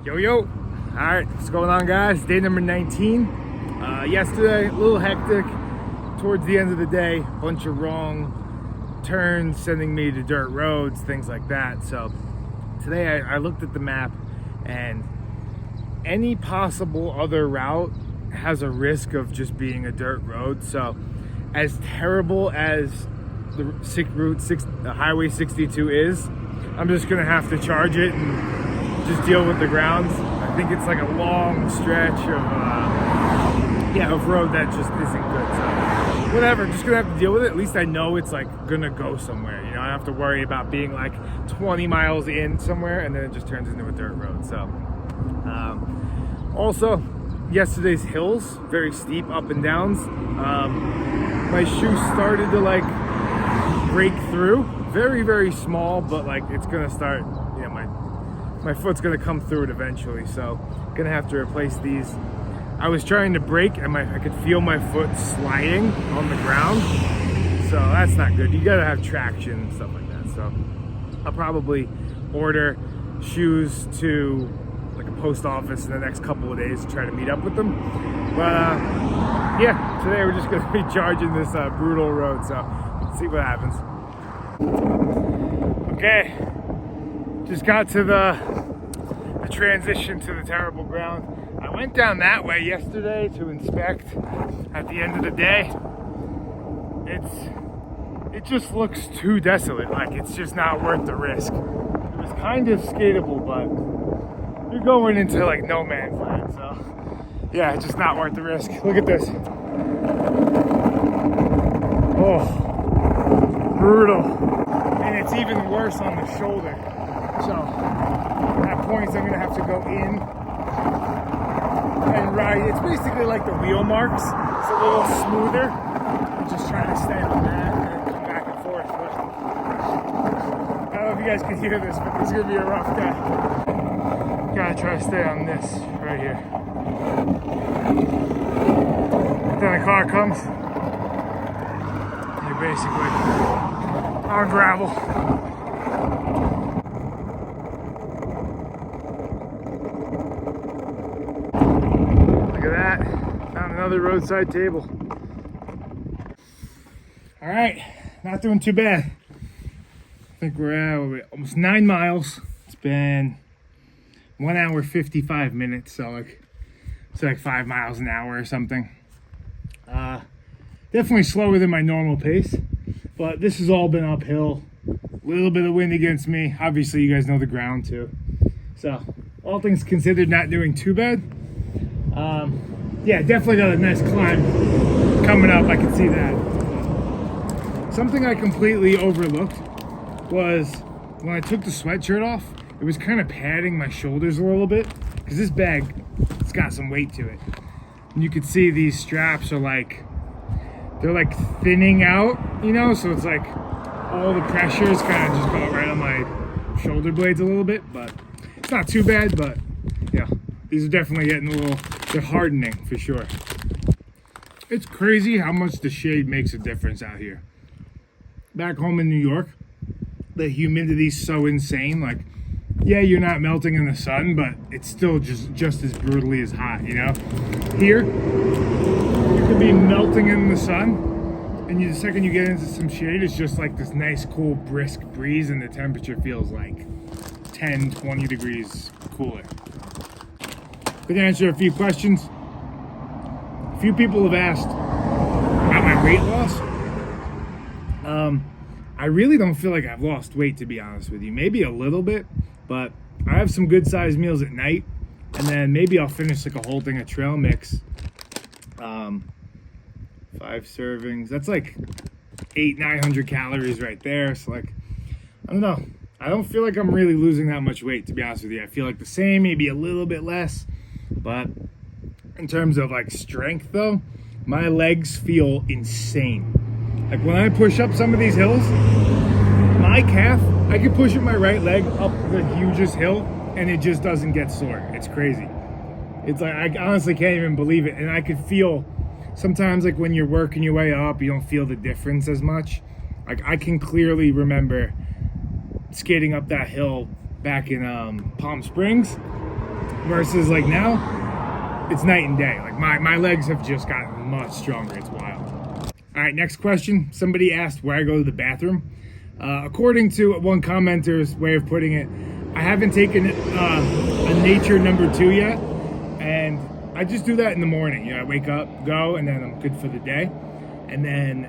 Yo. All right, what's going on, guys? Day number 19. Yesterday, a little hectic. Towards the end of the day, bunch of wrong turns sending me to dirt roads, things like that. So today I looked at the map, and any possible other route has a risk of just being a dirt road. So as terrible as the Highway 62 is, I'm just gonna have to charge it and just deal with the grounds. I think it's like a long stretch of road that just isn't good. So whatever, just gonna have to deal with it. At least I know it's like gonna go somewhere. You know, I don't have to worry about being like 20 miles in somewhere and then it just turns into a dirt road. So also yesterday's hills, very steep up and downs. My shoe started to like break through, very small, but like it's gonna start, you know, my foot's gonna come through it eventually, so gonna have to replace these. I was trying to brake and I could feel my foot sliding on the ground, so that's not good. You gotta have traction and stuff like that. So I'll probably order shoes to like a post office in the next couple of days to try to meet up with them. But yeah, today we're just gonna be charging this brutal road, so let's see what happens. Okay, just got to the transition to the terrible ground. I went down that way yesterday to inspect at the end of the day. It just looks too desolate, like it's just not worth the risk. It was kind of skatable, but you're going into like no man's land, so yeah, it's just not worth the risk. Look at this. Oh, brutal. And it's even worse on the shoulder. So at points I'm gonna have to go in and ride. It's basically like the wheel marks. It's a little smoother. I'm just trying to stay on that and come back and forth. But I don't know if you guys can hear this, but this is gonna be a rough day. Gotta try to stay on this right here. Then a car comes. You're basically on gravel. Look at that. Found another roadside table. All right, not doing too bad. I think we're at almost 9 miles. It's been 1 hour 55 minutes, so like it's like 5 miles an hour or something. Definitely slower than my normal pace, but this has all been uphill. A little bit of wind against me. Obviously, you guys know the ground too. So, all things considered, not doing too bad. Yeah, definitely got a nice climb coming up. I can see that. Something I completely overlooked was when I took the sweatshirt off, it was kind of padding my shoulders a little bit because this bag, it's got some weight to it. And you can see these straps are like, they're like thinning out, you know, so it's like all the pressures kind of just go right on my shoulder blades a little bit, but it's not too bad. But yeah, these are definitely getting a little, they're hardening for sure. It's crazy how much the shade makes a difference out here. Back home in New York, the humidity's so insane. Like, yeah, you're not melting in the sun, but it's still just as brutally as hot, you know? Here, you could be melting in the sun, and the second you get into some shade, it's just like this nice, cool, brisk breeze, and the temperature feels like 10, 20 degrees cooler. Could answer a few questions. A few people have asked about my weight loss. I really don't feel like I've lost weight, to be honest with you. Maybe a little bit, but I have some good sized meals at night, and then maybe I'll finish like a whole thing of trail mix. 5 servings. That's like 800-900 calories right there. So like, I don't know. I don't feel like I'm really losing that much weight, to be honest with you. I feel like the same, maybe a little bit less. But in terms of like strength though, my legs feel insane. Like when I push up some of these hills, my calf, I can push up my right leg up the hugest hill and it just doesn't get sore. It's crazy. It's like, I honestly can't even believe it. And I could feel sometimes like when you're working your way up, you don't feel the difference as much. Like I can clearly remember skating up that hill back in Palm Springs, versus like now, it's night and day. Like my legs have just gotten much stronger. It's wild. All right, next question. Somebody asked where I go to the bathroom. According to one commenter's way of putting it, I haven't taken a nature number 2 yet, and I just do that in the morning. You know, I wake up, go, and then I'm good for the day. And then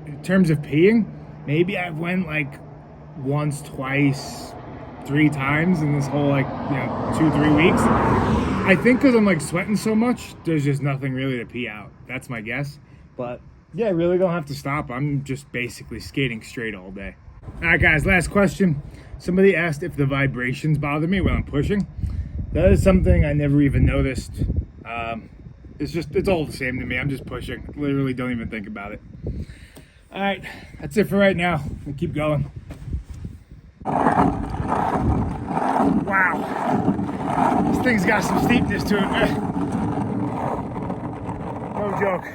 in terms of peeing, maybe I've went like once, twice, 3 times in this whole 2-3 weeks. I think because I'm like sweating so much, there's just nothing really to pee out. That's my guess. But yeah, I really don't have to stop. I'm just basically skating straight all day. All right, guys, last question. Somebody asked if the vibrations bother me when I'm pushing. That is something I never even noticed. It's all the same to me. I'm just pushing. Literally don't even think about it. All right, that's it for right now. We'll keep going. Wow. This thing's got some steepness to it, man. No joke.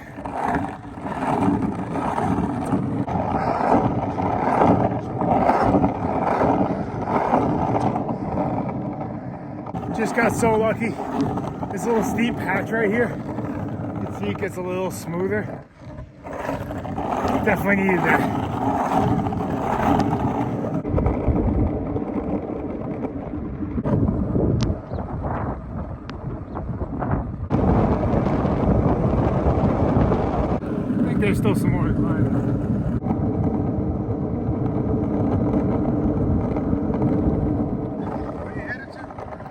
Just got so lucky. This little steep patch right here, you can see it gets a little smoother. Definitely needed that. I think there's still some more to climb.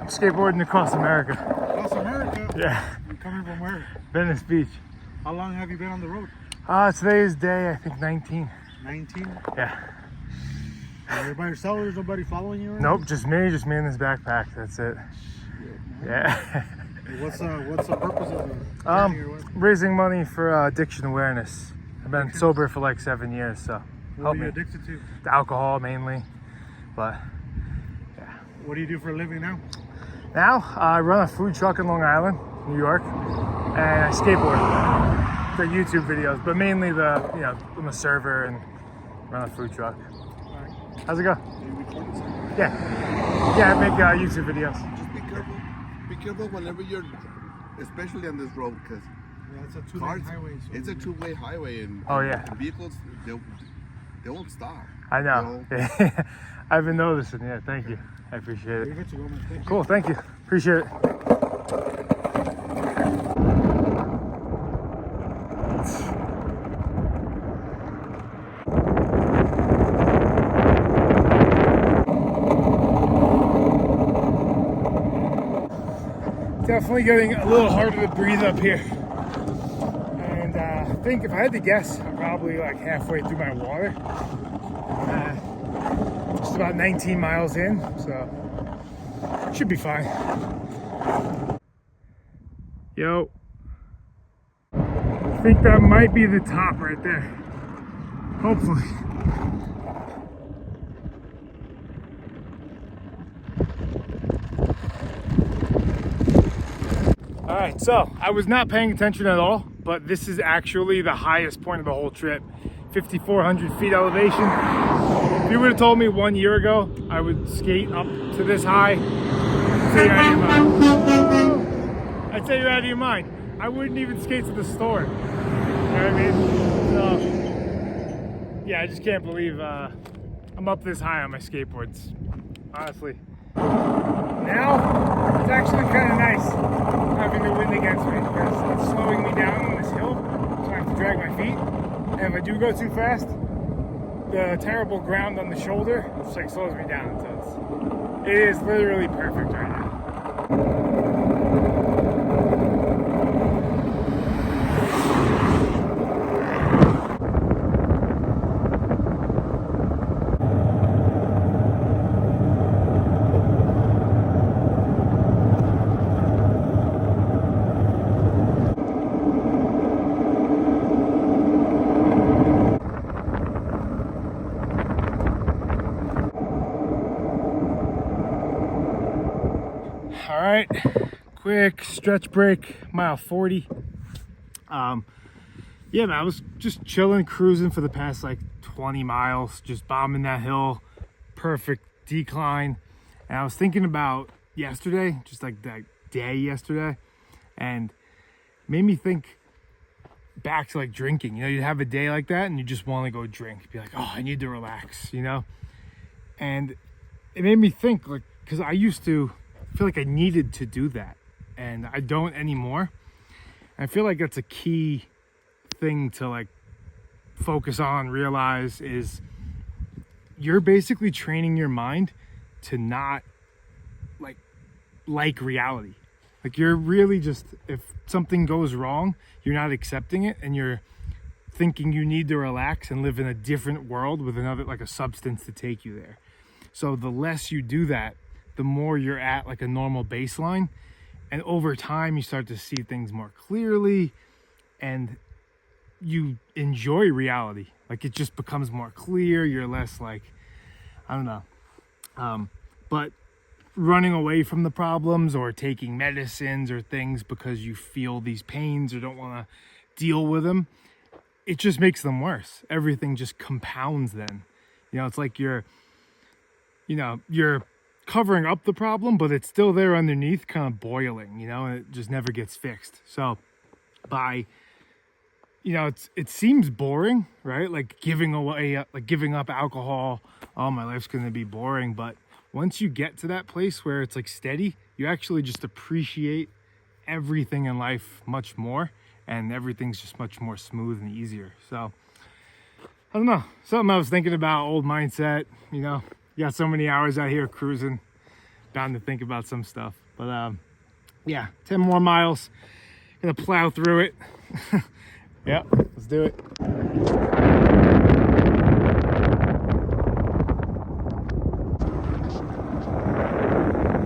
Skateboarding across America. Across America? Yeah. You're coming from where? Venice Beach. How long have you been on the road? Today is day, I think 19. 19? Yeah. Are you by yourself? There's nobody following you? Nope, just me in this backpack. That's it. Yeah. What's the purpose of the journey or what? Raising money for addiction awareness. I've been sober for like 7 years, so What help are you me. addicted to? The alcohol mainly, but yeah. What do you do for a living now? Now I run a food truck in Long Island, New York, and I skateboard for YouTube videos, but mainly I'm a server and run a food truck. Alright. How's it go? Are you recording something? Yeah, I make YouTube videos. Just be careful. Be careful whenever you're, especially on this road, because Yeah, it's a two-lane highway. So it's a two-way highway, and Oh, yeah. vehicles they won't stop. I know. I've been noticing. Yeah, thank you. I appreciate You're it. good to go, man. Thank you. Cool, thank you. Appreciate it. Definitely getting a little harder to breathe up here. And I think if I had to guess, I'm probably like halfway through my water. Just about 19 miles in, so should be fine. Yo. I think that might be the top right there. Hopefully. All right, so I was not paying attention at all, but this is actually the highest point of the whole trip. 5,400 feet elevation. If you would have told me 1 year ago I would skate up to this high, I'd say you're out of your mind. I wouldn't even skate to the store. You know what I mean? So, yeah, I just can't believe I'm up this high on my skateboards, honestly. Now, it's actually kind of nice having the wind against me because it's slowing me down on this hill, so I have to drag my feet. And if I do go too fast, the terrible ground on the shoulder just like slows me down. So it is literally perfect right now. All right, quick stretch break, mile 40. Yeah, man, I was just chilling, cruising for the past like 20 miles, just bombing that hill, perfect decline. And I was thinking about yesterday, just like that day yesterday, and made me think back to like drinking. You know, you'd have a day like that and you just want to go drink, be like, oh, I need to relax, you know. And it made me think, like, because I used to feel like I needed to do that, and I don't anymore. I feel like that's a key thing to like focus on, realize, is you're basically training your mind to not like reality. Like, you're really just, if something goes wrong, you're not accepting it, and you're thinking you need to relax and live in a different world with another, like a substance to take you there. So the less you do that, the more you're at like a normal baseline, and over time you start to see things more clearly, and you enjoy reality. Like, it just becomes more clear. You're less like, I don't know, but running away from the problems or taking medicines or things because you feel these pains or don't want to deal with them, it just makes them worse. Everything just compounds then. You know, it's like you're covering up the problem, but it's still there underneath, kind of boiling, you know, and it just never gets fixed. So by, you know, it seems boring, right? Like giving up alcohol, oh, my life's going to be boring. But once you get to that place where it's like steady, you actually just appreciate everything in life much more, and everything's just much more smooth and easier. So I don't know, something I was thinking about, old mindset, you know. You got so many hours out here cruising, bound to think about some stuff. But yeah, 10 more miles, gonna plow through it. Yeah, let's do it.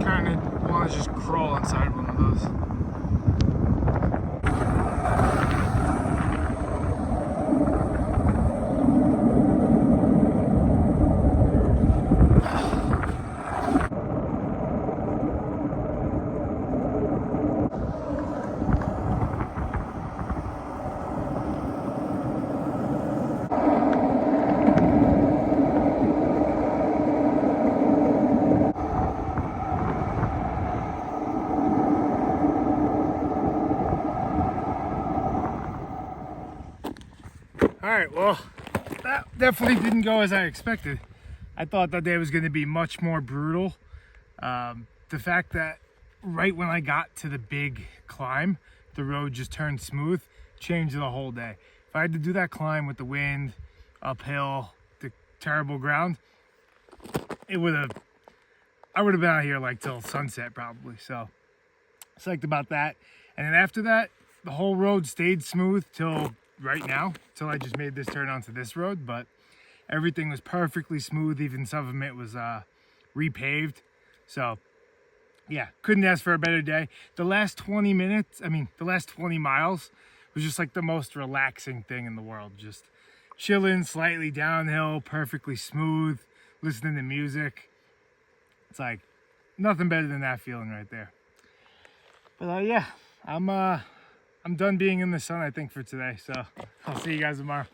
Kind of want to just crawl inside one of those. All right, well, that definitely didn't go as I expected. I thought that day was going to be much more brutal. The fact that right when I got to the big climb, the road just turned smooth, changed the whole day. If I had to do that climb with the wind, uphill, the terrible ground, I would have been out here like till sunset probably. So psyched about that. And then after that, the whole road stayed smooth till right now, till I just made this turn onto this road. But everything was perfectly smooth. Even some of it was repaved. So yeah, couldn't ask for a better day. The last 20 miles was just like the most relaxing thing in the world. Just chilling, slightly downhill, perfectly smooth, listening to music. It's like nothing better than that feeling right there. But yeah, I'm done being in the sun, I think, for today. So I'll see you guys tomorrow.